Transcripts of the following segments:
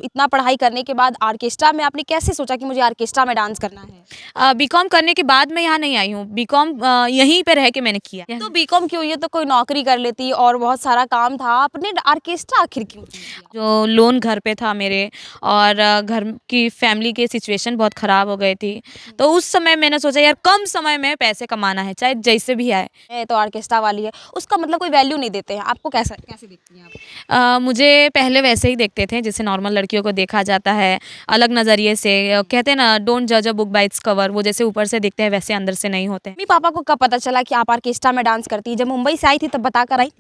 इतना पढ़ाई करने के बाद ऑर्केस्ट्रा में आपने कैसे सोचा कि मुझे ऑर्केस्ट्रा में डांस करना है? बीकॉम करने के बाद मैं यहाँ नहीं आई हूँ। बीकॉम यहीं पे रह के मैंने किया। तो बीकॉम क्यों, ये तो कोई नौकरी कर लेती और बहुत सारा काम था, आपने ऑर्केस्ट्रा आखिर क्यों चुन लिया? जो लोन घर पे था मेरे, और घर की फैमिली की सिचुएशन बहुत ख़राब हो गई थी, तो उस समय मैंने सोचा यार कम समय में पैसे कमाना है, चाहे जैसे भी आए। है तो ऑर्केस्ट्रा वाली है, उसका मतलब कोई वैल्यू नहीं देते हैं आपको, कैसा कैसे देखती हैं आप? मुझे पहले वैसे ही देखते थे जैसे नॉर्मल लड़कियों को देखा जाता है, अलग नज़रिए से। कहते हैं ना, डोंट जज a book by its cover. वो जैसे ऊपर से दिखते हैं वैसे अंदर से नहीं होते। मम्मी पापा को कब पता चला कि आप ऑर्केस्ट्रा में डांस करती हैं? जब मुंबई से आई थी तब बता कर आई?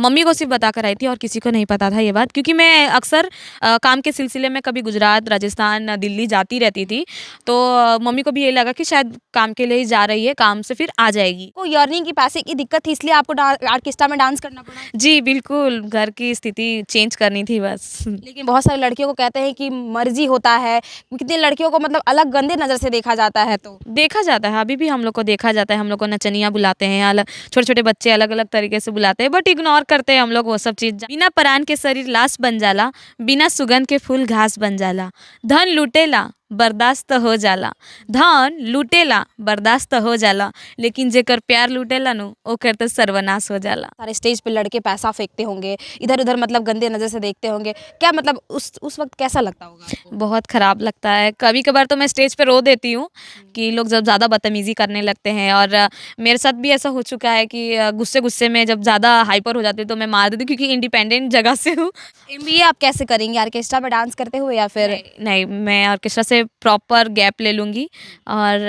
मम्मी को सिर्फ बता कर आई थी और किसी को नहीं पता था ये बात, क्योंकि मैं अक्सर काम के सिलसिले में कभी गुजरात, राजस्थान, दिल्ली जाती रहती थी। तो मम्मी को भी ये लगा कि शायद काम के लिए ही जा रही है, काम से फिर आ जाएगी। को अर्निंग की, पैसे की दिक्कत थी इसलिए आपको ऑर्केस्ट्रा में डांस करना पड़ा? जी बिल्कुल, घर की स्थिति चेंज करनी थी बस। लेकिन बहुत सारे लड़कियों को कहते हैं कि मर्जी होता है, कितनी लड़कियों को मतलब अलग गंदे नज़र से देखा जाता है। तो देखा जाता है, अभी भी हम लोग को देखा जाता है। हम लोग को नचनिया बुलाते हैं, अलग छोटे छोटे बच्चे अलग अलग तरीके से बुलाते हैं, बट इग्नोर करते हैं हम लोग वो सब चीज़। बिना परान के शरीर लाश बन जाला, बिना सुगंध के फूल घास बन जाला। धन लुटेला बर्दाश्त हो जाला, धन लुटेला बर्दाश्त हो जाला, लेकिन जेकर प्यार लुटेला नु ओकर तो सर्वनाश हो जाला। सारे स्टेज पे लड़के पैसा फेंकते होंगे, इधर उधर मतलब गंदे नज़र से देखते होंगे, क्या मतलब उस वक्त कैसा लगता होगा आपको? बहुत ख़राब लगता है। कभी कभार तो मैं स्टेज पे रो देती हूँ कि लोग जब ज़्यादा बदतमीज़ी करने लगते हैं। और मेरे साथ भी ऐसा हो चुका है कि गुस्से गुस्से में जब ज़्यादा हाइपर हो जाती हूँ तो मैं मार देती हूँ, क्योंकि इंडिपेंडेंट जगह से हूँ। एमबीए आप कैसे करेंगी, ऑर्केस्ट्रा में डांस करते हुए या फिर? नहीं, मैं ऑर्केस्ट्रा से प्रॉपर गैप ले लूँगी। और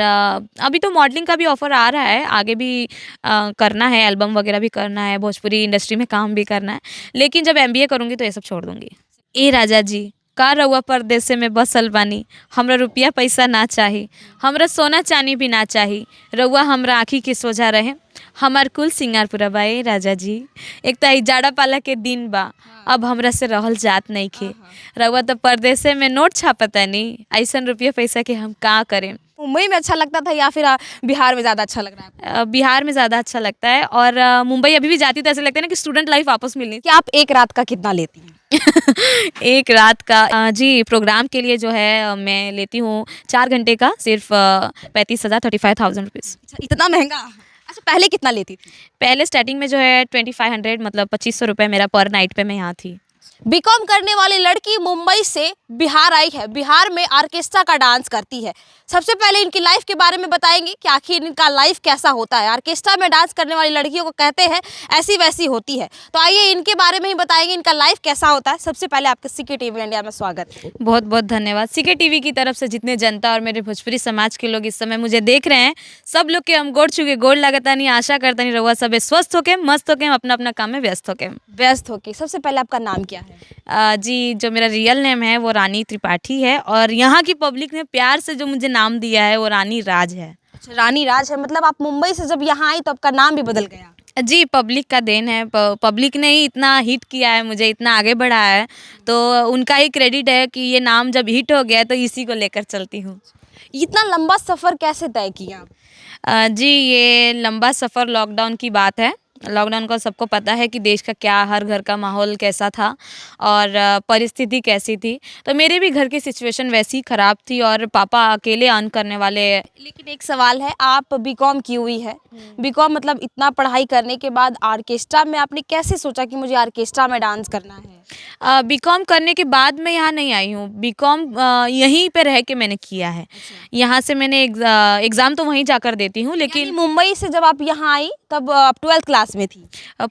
अभी तो मॉडलिंग का भी ऑफ़र आ रहा है, आगे भी करना है, एल्बम वगैरह भी करना है, भोजपुरी इंडस्ट्री में काम भी करना है। लेकिन जब एमबीए करूँगी तो ये सब छोड़ दूँगी। ए राजा जी, का रउआ परदेसे में बसल बानी, हमरा रुपया पैसा ना चाही, हमरा सोना चानी भी ना चाही, रउआ हमरा आँखी के सोझा रहे, हमार कुल सिंगार पूरा बा। ए राजा जी, एक तो जाड़ा पाला के दिन बा, अब हमरा से रहल जात नहीं खे। रउआ तो परदेसे में नोट छापता नहीं, ऐसन रुपया पैसा के हम का करें। मुंबई में अच्छा लगता था या फिर बिहार में ज़्यादा अच्छा लग रहा है आपको? बिहार में ज़्यादा अच्छा लगता है, और मुंबई अभी भी जाती तो ऐसा लगता है ना कि स्टूडेंट लाइफ वापस मिलनी। कि आप एक रात का कितना लेती हैं? एक रात का जी प्रोग्राम के लिए जो है मैं लेती हूँ 4 घंटे का सिर्फ 35,000 35,000 रुपीज़। अच्छा, इतना महंगा? अच्छा, पहले कितना लेती थी? पहले स्टार्टिंग में जो है 2500, मतलब 2500 रुपये मेरा पर नाइट पे मैं यहाँ थी। बीकॉम करने वाली लड़की मुंबई से बिहार आई है, बिहार में ऑर्केस्ट्रा का डांस करती है। सबसे पहले इनकी लाइफ के बारे में बताएंगे कि आखिर इनका लाइफ कैसा होता है। ऑर्केस्ट्रा में डांस करने वाली लड़कियों को कहते हैं ऐसी वैसी होती है, तो आइए इनके बारे में ही बताएंगे, इनका लाइफ कैसा होता है। सबसे पहले आपका सीके टीवी इंडिया में स्वागत है। बहुत बहुत धन्यवाद। सीके टीवी की तरफ से जितने जनता और मेरे भोजपुरी समाज के लोग इस समय मुझे देख रहे हैं, सब लोग के हम गोड़ चुके गोड़ लगता नहीं, आशा करता नहीं रहुआ सब स्वस्थ होके मस्त होके अपना अपना काम में व्यस्त होके। सबसे पहले आपका नाम क्या है? जी, जो मेरा रियल नेम है वो रानी त्रिपाठी है, और यहाँ की पब्लिक ने प्यार से जो मुझे नाम दिया है वो रानी राज है। अच्छा, रानी राज है, मतलब आप मुंबई से जब यहाँ आई तो आपका नाम भी बदल गया? जी, पब्लिक का देन है। पब्लिक ने ही इतना हिट किया है, मुझे इतना आगे बढ़ाया है, तो उनका ही क्रेडिट है कि ये नाम जब हिट हो गया तो इसी को लेकर चलती हूँ। इतना लंबा सफ़र कैसे तय किया आप? जी, ये लंबा सफ़र लॉकडाउन की बात है। लॉकडाउन का सबको पता है कि देश का क्या, हर घर का माहौल कैसा था और परिस्थिति कैसी थी। तो मेरे भी घर की सिचुएशन वैसी ख़राब थी और पापा अकेले अर्न करने वाले। लेकिन एक सवाल है, आप बीकॉम की हुई है, बीकॉम मतलब इतना पढ़ाई करने के बाद ऑर्केस्ट्रा में आपने कैसे सोचा कि मुझे ऑर्केस्ट्रा में डांस करना है? बीकॉम करने के बाद मैं यहाँ नहीं आई हूँ। बीकॉम यहीं पे रह के मैंने किया है। यहाँ से मैंने एग्ज़ाम तो वहीं जाकर देती हूँ, लेकिन मुंबई से जब आप यहाँ आई तब आप 12th क्लास में थी?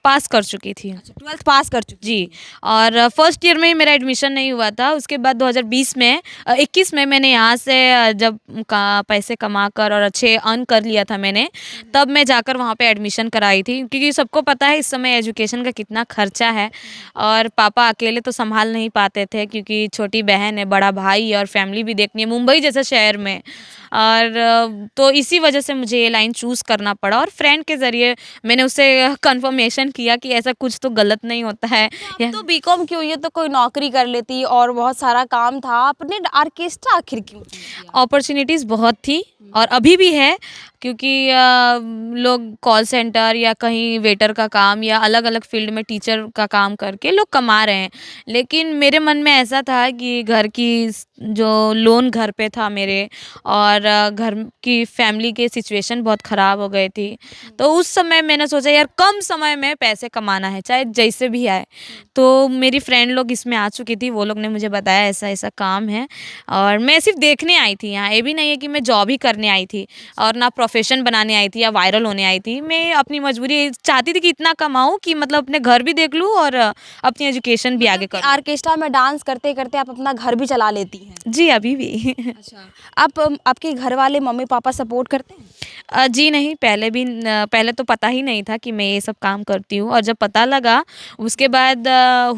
पास कर चुकी थी। अच्छा, 12th पास कर चुकी जी। और फर्स्ट ईयर में ही मेरा एडमिशन नहीं हुआ था। उसके बाद 2020 में 21 में मैंने यहाँ से जब पैसे कमा कर और अच्छे अर्न कर लिया था मैंने, तब मैं जाकर वहाँ पे एडमिशन कराई थी, क्योंकि सबको पता है इस समय एजुकेशन का कितना खर्चा है और पापा अकेले तो संभाल नहीं पाते थे, क्योंकि छोटी बहन है, बड़ा भाई और फैमिली भी देखनी है मुंबई जैसे शहर में। और तो इसी वजह से मुझे ये लाइन चूज़ करना पड़ा, और फ्रेंड के ज़रिए मैंने उससे कंफर्मेशन किया कि ऐसा कुछ तो गलत नहीं होता है। तो बीकॉम क्यों, ये तो कोई नौकरी कर लेती और बहुत सारा काम था, आपने ऑर्केस्ट्रा आखिर क्यों? अपॉर्चुनिटीज़ बहुत थी और अभी भी है, क्योंकि लोग कॉल सेंटर या कहीं वेटर का काम या अलग-अलग फ़ील्ड में टीचर का काम करके लोग कमा रहे हैं। लेकिन मेरे मन में ऐसा था कि घर की जो लोन घर पे था मेरे और घर की फैमिली की सिचुएशन बहुत ख़राब हो गई थी। तो उस समय मैंने सोचा यार कम समय में पैसे कमाना है, चाहे जैसे भी आए। तो मेरी फ्रेंड लोग इसमें आ चुकी थी, वो लोग ने मुझे बताया ऐसा-ऐसा काम है और मैं सिर्फ़ देखने आई थी यहाँ। ये भी नहीं है कि मैं जॉब ही करने आई थी और ना प्रोफ़ेशन बनाने आई थी या वायरल होने आई थी। मैं अपनी मजबूरी चाहती थी कि इतना कमाऊँ कि मतलब अपने घर भी देख लूँ और अपनी एजुकेशन भी आगे मतलब कि करूँ। ऑर्केस्ट्रा में डांस करते-करते आप अपना घर भी चला लेती हैं। जी, अभी भी। अच्छा। आप आपके घर वाले मम्मी-पापा सपोर्ट करते हैं? जी नहीं, पहले तो पता ही नहीं था कि मैं ये सब काम करती हूँ और जब पता लगा उसके बाद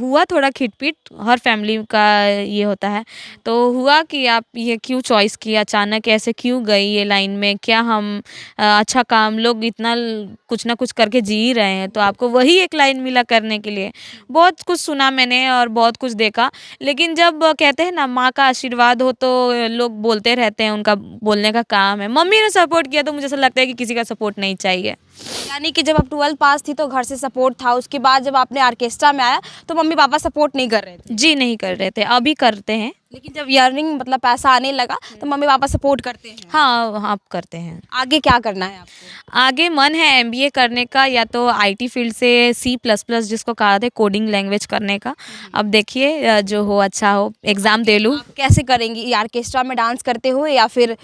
हुआ थोड़ा खिटपिट, हर फैमिली का ये होता है। तो हुआ कि आप ये क्यों चॉइस किया, अचानक ऐसे क्यों गई ये लाइन में? क्या हम अच्छा काम लोग इतना कुछ ना कुछ करके जी ही रहे हैं, तो आपको वही एक लाइन मिला करने के लिए। बहुत कुछ सुना मैंने और बहुत कुछ देखा, लेकिन जब कहते हैं ना माँ का आशीर्वाद हो तो लोग बोलते रहते हैं, उनका बोलने का काम है। मम्मी ने सपोर्ट किया तो मुझे ऐसा लगता है कि किसी का सपोर्ट नहीं चाहिए। यानी कि जब आप 12 पास थी तो घर से सपोर्ट था, उसके बाद जब आपने ऑर्केस्ट्रा में आया तो मम्मी-पापा सपोर्ट नहीं कर रहे थे। जी, नहीं कर रहे थे, अभी करते हैं। लेकिन जब अर्निंग मतलब पैसा आने लगा तो मम्मी-पापा सपोर्ट करते हैं। हाँ, हाँ, करते हैं। आगे क्या करना है आपको? आगे मन है एमबीए करने का या तो आईटी फील्ड से सी प्लस प्लस जिसको कहा था कोडिंग लैंग्वेज करने का। अब देखिए जो हो अच्छा हो, एग्ज़ाम दे लूँ। आप कैसे करेंगी? ये ऑर्केस्ट्रा में डांस करते हुए या फिर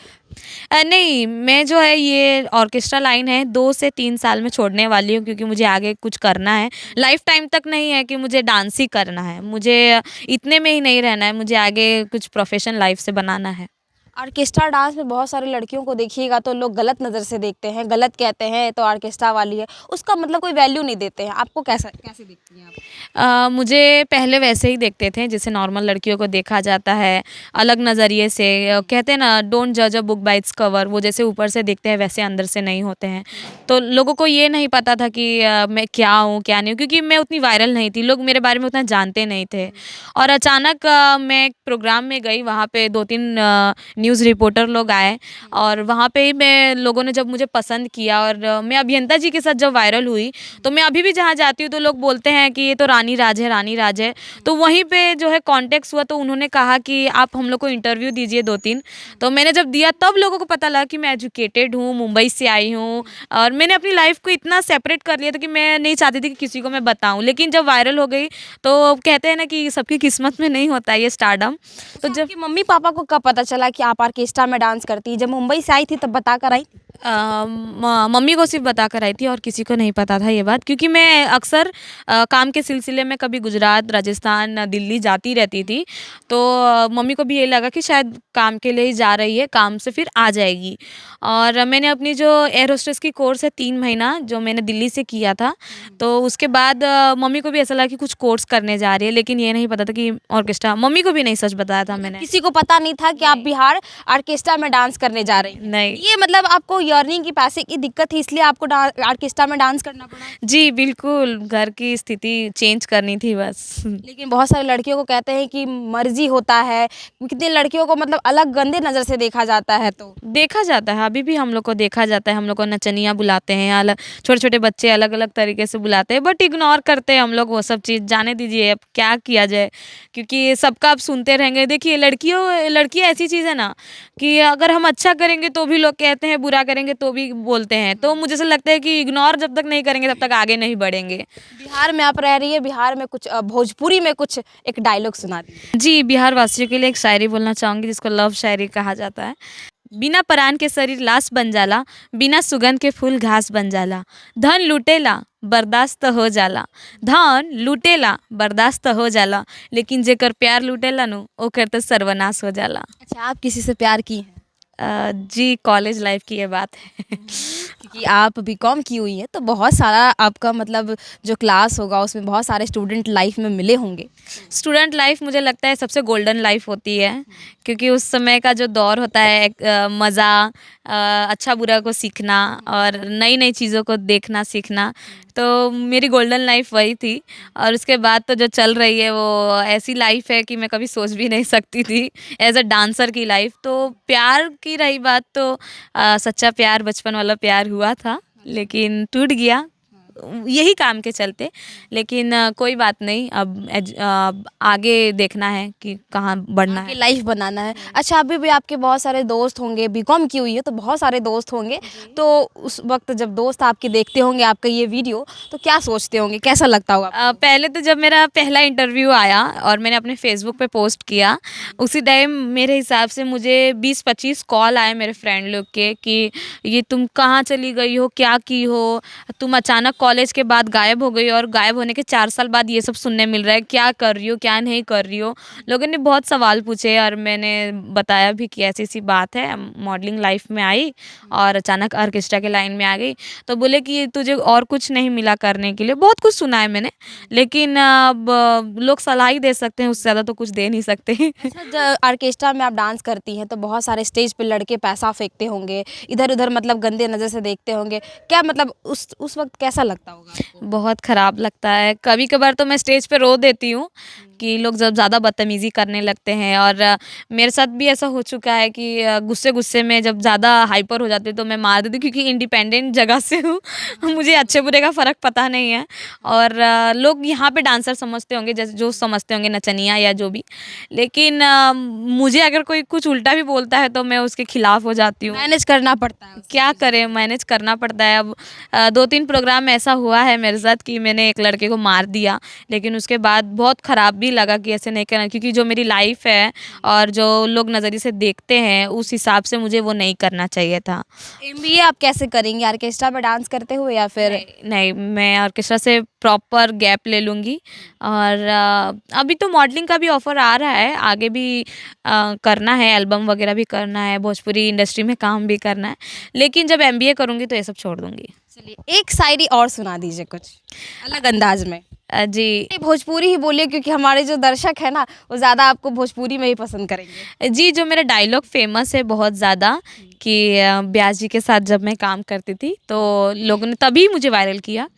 नहीं, मैं जो है ये ऑर्केस्ट्रा लाइन है 2 से 3 साल में छोड़ने वाली हूँ क्योंकि मुझे आगे कुछ करना है। लाइफ़ टाइम तक नहीं है कि मुझे डांस ही करना है। मुझे इतने में ही नहीं रहना है, मुझे आगे कुछ प्रोफ़ेशन लाइफ़ से बनाना है। ऑर्केस्ट्रा डांस में बहुत सारी लड़कियों को देखिएगा तो लोग गलत नज़र से देखते हैं, गलत कहते हैं तो ऑर्केस्ट्रा वाली है, उसका मतलब कोई वैल्यू नहीं देते हैं। आपको कैसा कैसे देखती हैं आप? मुझे पहले वैसे ही देखते थे जैसे नॉर्मल लड़कियों को देखा जाता है, अलग नज़रिए से कहते हैं ना डोंट जज a book by its cover वो जैसे ऊपर से दिखते हैं वैसे अंदर से नहीं होते हैं। तो लोगों को ये नहीं पता था कि मैं क्या हूँ, क्या नहीं हूँ क्योंकि मैं उतनी वायरल नहीं थी, लोग मेरे बारे में उतना जानते नहीं थे। और अचानक मैं एक प्रोग्राम में गई, वहाँ पे 2-3 न्यूज़ रिपोर्टर लोग आए और वहाँ पे ही मैं लोगों ने जब मुझे पसंद किया और मैं अभियंता जी के साथ जब वायरल हुई, तो मैं अभी भी जहाँ जाती हूँ तो लोग बोलते हैं कि ये तो रानी राज है, रानी राज है। तो वहीं पे जो है कॉन्टेक्ट हुआ तो उन्होंने कहा कि आप हम लोग को इंटरव्यू दीजिए 2-3। तो मैंने जब दिया तब लोगों को पता लगा कि मैं एजुकेटेड हूँ, मुंबई से आई हूँ और मैंने अपनी लाइफ़ को इतना सेपरेट कर लिया था कि मैं नहीं चाहती थी कि किसी को मैं बताऊँ। लेकिन जब वायरल हो गई तो कहते हैं ना कि सबकी किस्मत में नहीं होता ये स्टारडम। तो अच्छा, जब आपके मम्मी-पापा को कब पता चला कि आप ऑर्केस्ट्रा में डांस करती हैं? जब मुंबई से आई थी तब बता कर आई थी? मम्मी को सिर्फ बता कर आई थी और किसी को नहीं पता था ये बात क्योंकि मैं अक्सर काम के सिलसिले में कभी गुजरात, राजस्थान, दिल्ली जाती रहती थी। तो मम्मी को भी ये लगा कि शायद काम के लिए ही जा रही है, काम से फिर आ जाएगी। और मैंने अपनी जो एयर होस्टेस की कोर्स है 3 महीना जो मैंने दिल्ली से किया था, तो उसके बाद मम्मी को भी ऐसा लगा कि कुछ कोर्स करने जा रही है, लेकिन ये नहीं पता था कि ऑर्केस्ट्रा मम्मी को भी नहीं सच बताया था मैंने। किसी को पता नहीं था कि आप बिहार ऑर्केस्ट्रा में डांस करने जा रही हैं। नहीं। ये मतलब आपको अर्निंग की पैसे की दिक्कत थी इसलिए आपको ऑर्केस्ट्रा में डांस करना पड़ा? जी, बिल्कुल, घर की स्थिति चेंज करनी थी बस। लेकिन बहुत सारी लड़कियों को कहते हैं कि मर्जी होता है, कितनी लड़कियों को मतलब अलग गंदे नज़र से देखा जाता है तो। देखा जाता है, अभी भी हम लोग को देखा जाता है, हम लोग को नचनिया बुलाते हैं, अलग छोटे-छोटे बच्चे अलग-अलग तरीके से बुलाते हैं, बट इग्नोर करते हैं हम लोग वो सब चीज़, जाने दीजिए अब क्या किया जाए, क्योंकि सबका आप सुनते रहेंगे। देखिए लड़कियाँ ऐसी चीज़ है ना कि अगर हम अच्छा करेंगे तो भी लोग कहते हैं, बुरा करेंगे तो भी बोलते हैं, तो मुझे ऐसा लगता है कि इग्नोर जब तक नहीं करेंगे तब तक आगे नहीं बढ़ेंगे। बिहार में आप रह रही है, बिहार में कुछ भोजपुरी में कुछ एक डायलॉग सुना दीजिए। जी, बिहार वासियों के लिए एक शायरी बोलना चाहूँगी जिसको लव शायरी कहा जाता है। बिना परान के शरीर लाश बन जाला, बिना सुगंध के फूल घास बन जाला। धन लुटेला बर्दाश्त हो जाला, धन लुटेला बर्दाश्त हो जाला, लेकिन जेकर प्यार लुटेला नु ओकर तो सर्वनाश हो जाला। अच्छा, आप किसी से प्यार की हैं? जी, कॉलेज लाइफ की ये बात है। क्योंकि आप बीकॉम की हुई हैं तो बहुत सारा आपका मतलब जो क्लास होगा उसमें बहुत सारे स्टूडेंट लाइफ में मिले होंगे। स्टूडेंट लाइफ मुझे लगता है सबसे गोल्डन लाइफ होती है क्योंकि उस समय का जो दौर होता है मज़ा, अच्छा बुरा को सीखना और नई नई चीज़ों को देखना सीखना, तो मेरी गोल्डन लाइफ वही थी। और उसके बाद तो जो चल रही है वो ऐसी लाइफ है कि मैं कभी सोच भी नहीं सकती थी एज अ डांसर की लाइफ। तो प्यार की की रही बात तो सच्चा प्यार बचपन वाला प्यार हुआ था, लेकिन टूट गया यही काम के चलते। लेकिन कोई बात नहीं, अब आगे देखना है कि कहाँ बढ़ना आपकी है। लाइफ बनाना है। अच्छा, अभी भी आपके बहुत सारे दोस्त होंगे, बीकॉम की हुई है तो बहुत सारे दोस्त होंगे, तो उस वक्त जब दोस्त आपके देखते होंगे आपका ये वीडियो तो क्या सोचते होंगे, कैसा लगता होगा आपको? पहले तो जब मेरा पहला इंटरव्यू आया और मैंने अपने फेसबुक पे पोस्ट किया, उसी टाइम मेरे हिसाब से मुझे 20-25 कॉल आए मेरे फ्रेंड लोग के कि ये तुम कहाँ चली गई हो, क्या की हो, तुम अचानक कॉलेज के बाद गायब हो गई और गायब होने के 4 साल बाद ये सब सुनने मिल रहा है, क्या कर रही हो, क्या नहीं कर रही हो। लोगों ने बहुत सवाल पूछे और मैंने बताया भी कि ऐसी-ऐसी बात है, मॉडलिंग लाइफ में आई और अचानक ऑर्केस्ट्रा के लाइन में आ गई। तो बोले कि तुझे और कुछ नहीं मिला करने के लिए, बहुत कुछ सुना है मैंने, लेकिन अब लोग सलाह ही दे सकते हैं, उससे ज़्यादा तो कुछ दे नहीं सकते। अच्छा, जब ऑर्केस्ट्रा में आप डांस करती हैं तो बहुत सारे स्टेज पे लड़के पैसा फेंकते होंगे, इधर-उधर मतलब गंदे नज़र से देखते होंगे, क्या मतलब उस वक्त कैसा लगता होगा आपको? बहुत ख़राब लगता है। कभी-कभार तो मैं स्टेज पे रो देती हूँ कि लोग जब ज़्यादा बदतमीज़ी करने लगते हैं और मेरे साथ भी ऐसा हो चुका है कि गुस्से-गुस्से में जब ज़्यादा हाइपर हो जाते हैं तो मैं मार देती हूँ, क्योंकि इंडिपेंडेंट जगह से हूँ। मुझे अच्छे-बुरे का फ़र्क पता नहीं है और लोग यहाँ पे डांसर समझते होंगे, जैसे जो समझते होंगे नचनिया या जो भी। लेकिन मुझे अगर कोई कुछ उल्टा भी बोलता है तो मैं उसके खिलाफ हो जाती हूँ। मैनेज करना पड़ता है। क्या करें, मैनेज करना पड़ता है। अब 2-3 प्रोग्राम में ऐसा हुआ है मेरे साथ कि मैंने एक लड़के को मार दिया, लेकिन उसके बाद बहुत ख़राब भी लगा कि ऐसे नहीं करना, क्योंकि जो मेरी लाइफ़ है और जो लोग नज़रिए से देखते हैं उस हिसाब से मुझे वो नहीं करना चाहिए था। एमबीए आप कैसे करेंगी, ऑर्केस्ट्रा में डांस करते हुए या फिर? नहीं, मैं ऑर्केस्ट्रा से प्रॉपर गैप ले लूँगी और अभी तो मॉडलिंग का भी ऑफ़र आ रहा है, आगे भी करना है, एल्बम वगैरह भी करना है, भोजपुरी इंडस्ट्री में काम भी करना है, लेकिन जब एमबीए करूँगी तो ये सब छोड़ दूँगी। चलिए एक शायरी और सुना दीजिए कुछ अलग अंदाज में। जी। नहीं, भोजपुरी ही बोलिए क्योंकि हमारे जो दर्शक है ना वो ज़्यादा आपको भोजपुरी में ही पसंद करेंगे। जी, जो मेरा डायलॉग फ़ेमस है बहुत ज़्यादा कि ब्यास जी के साथ जब मैं काम करती थी, तो लोगों ने तभी मुझे वायरल किया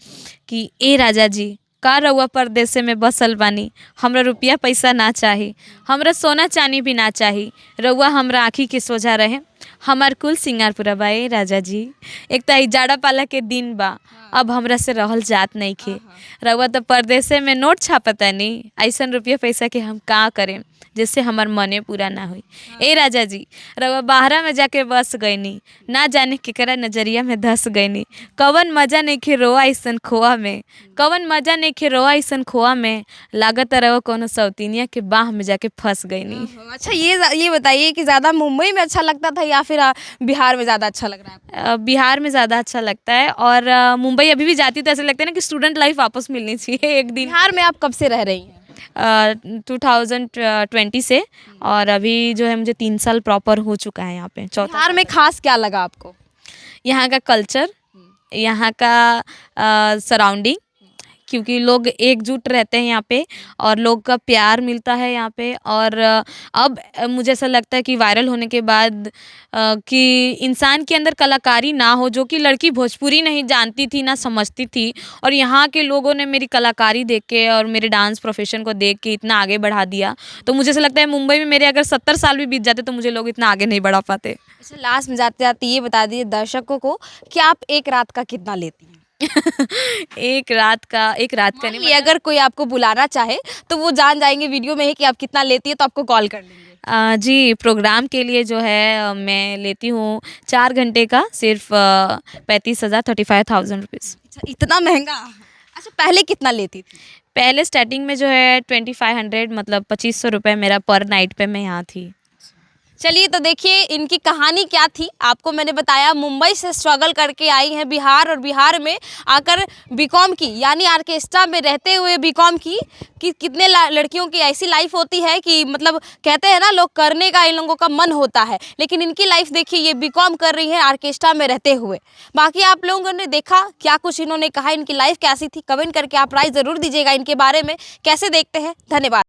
कि ए राजा जी, का रउआ परदेसे में बसल बानी, हमरा रुपया पैसा ना चाही, हमरा सोना चानी भी ना चाही, रउआ हमरा आँखी के सोझा रहे, हमार कुल सिंगार पूरा बा ए राजा जी। एक त ई जाड़ा पाला के दिन बा, अब हमरा से रहल जात नइखे, रउआ तो परदेसे में नोट छापतानी, अइसन रुपया पैसा के हम का करें जिससे हमार मने पूरा ना होई। ए राजा जी, रउआ बाहरा में जाके बस गईनी, ना जाने केकरा नजरिया में धस गईनी, कवन मजा नइखे रोआ अइसन खोआ में, कवन मजा नइखे रोआ अइसन खोआ में, लागत रउआ कोनो सौतीनिया के बाह में जाके फंस गईनी। अच्छा, ये बताइए कि ज़्यादा मुंबई में अच्छा लगता था या फिर बिहार में ज़्यादा अच्छा लग रहा है आपको? बिहार में ज़्यादा अच्छा लगता है और मुंबई अभी भी जाती हूँ तो ऐसा लगता है ना कि स्टूडेंट लाइफ वापस मिलनी चाहिए एक दिन। बिहार में आप कब से रह रही हैं? 2020 से, और अभी जो है मुझे 3 साल प्रॉपर हो चुका है यहाँ पे, चौथा। बिहार में खास क्या लगा आपको? यहाँ का कल्चर, यहाँ का सराउंडिंग, क्योंकि लोग एकजुट रहते हैं यहाँ पे और लोग का प्यार मिलता है यहाँ पे। और अब मुझे ऐसा लगता है कि वायरल होने के बाद कि इंसान के अंदर कलाकारी ना हो, जो कि लड़की भोजपुरी नहीं जानती थी ना समझती थी, और यहाँ के लोगों ने मेरी कलाकारी देख के और मेरे डांस प्रोफेशन को देख के इतना आगे बढ़ा दिया। तो मुझे ऐसा लगता है मुंबई में मेरे अगर 70 साल भी बीत जाते तो मुझे लोग इतना आगे नहीं बढ़ा पाते। अच्छा, लास्ट में जाते जाते ये बता दीजिए दर्शकों को कि आप एक रात का कितना लेती हैं? एक रात का मान नहीं, लीजिए अगर कोई आपको बुलाना चाहे तो वो जान जाएंगे वीडियो में ही कि आप कितना लेती है तो आपको कॉल कर लेंगे। जी, प्रोग्राम के लिए जो है मैं लेती हूँ 4 घंटे का सिर्फ 35,000 35,000 रुपीज़। अच्छा, इतना महंगा। अच्छा, पहले कितना लेती थी? पहले स्टार्टिंग में जो है 2500, मतलब 2500 रुपये मेरा पर नाइट पे मैं यहाँ थी। चलिए तो देखिए इनकी कहानी क्या थी, आपको मैंने बताया मुंबई से स्ट्रगल करके आई हैं बिहार, और बिहार में आकर बीकॉम की, यानी ऑर्केस्ट्रा में रहते हुए बीकॉम की, कि कितने लड़कियों की ऐसी लाइफ होती है कि मतलब कहते हैं ना लोग करने का इन लोगों का मन होता है, लेकिन इनकी लाइफ देखिए, ये बीकॉम कर रही है ऑर्केस्ट्रा में रहते हुए। बाकी आप लोगों ने देखा क्या कुछ इन्होंने कहा, इनकी लाइफ कैसी थी, कमेंट करके आप राय ज़रूर दीजिएगा इनके बारे में कैसे देखते हैं। धन्यवाद।